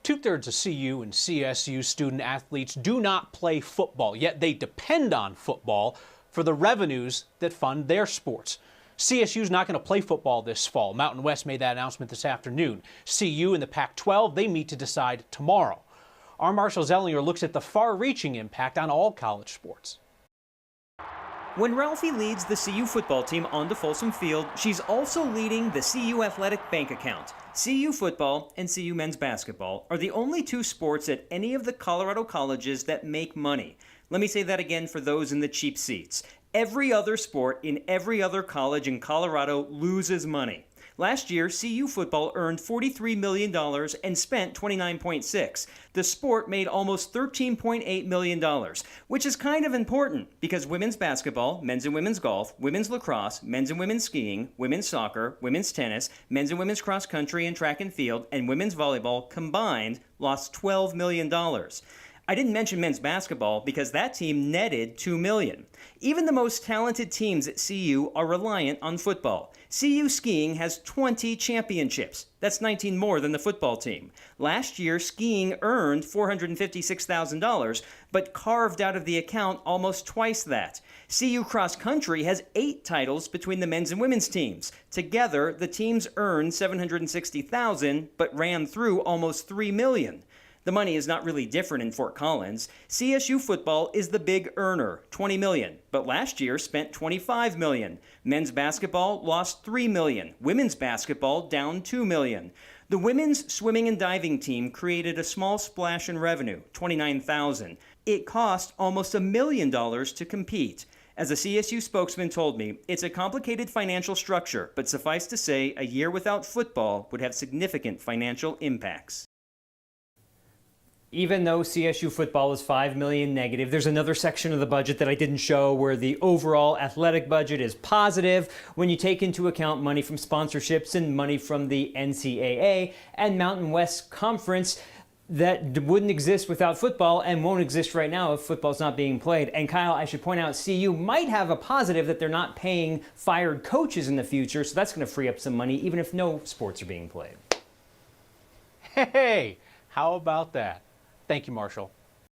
Two-thirds of CU and CSU student athletes do not play football, yet they depend on football for the revenues that fund their sports. CSU is not going to play football this fall. Mountain West made that announcement this afternoon. CU and the Pac-12, they meet to decide tomorrow. Our Marshall Zellinger looks at the far-reaching impact on all college sports. When Ralphie leads the CU football team onto Folsom Field, she's also leading the CU Athletic Bank account. CU football and CU men's basketball are the only two sports at any of the Colorado colleges that make money. Let me say that again for those in the cheap seats. Every other sport in every other college in Colorado loses money. Last year, CU football earned $43 million and spent $29.6 million. The sport made almost $13.8 million, which is kind of important because women's basketball, men's and women's golf, women's lacrosse, men's and women's skiing, women's soccer, women's tennis, men's and women's cross country and track and field, and women's volleyball combined lost $12 million. I didn't mention men's basketball because that team netted $2 million. Even the most talented teams at CU are reliant on football. CU skiing has 20 championships. That's 19 more than the football team. Last year, skiing earned $456,000, but carved out of the account almost twice that. CU cross country has 8 titles between the men's and women's teams. Together, the teams earned $760,000, but ran through almost $3 million. The money is not really different in Fort Collins. CSU football is the big earner, $20 million, but last year spent $25 million. Men's basketball lost $3 million. Women's basketball down $2 million. The women's swimming and diving team created a small splash in revenue, $29,000. It cost almost $1 million to compete. As a CSU spokesman told me, it's a complicated financial structure, but suffice to say, a year without football would have significant financial impacts. Even though CSU football is $5 million negative, there's another section of the budget that I didn't show where the overall athletic budget is positive when you take into account money from sponsorships and money from the NCAA and Mountain West Conference that wouldn't exist without football and won't exist right now if football's not being played. And Kyle, I should point out, CU might have a positive that they're not paying fired coaches in the future, so that's going to free up some money even if no sports are being played. Hey, how about that? Thank you, Marshall.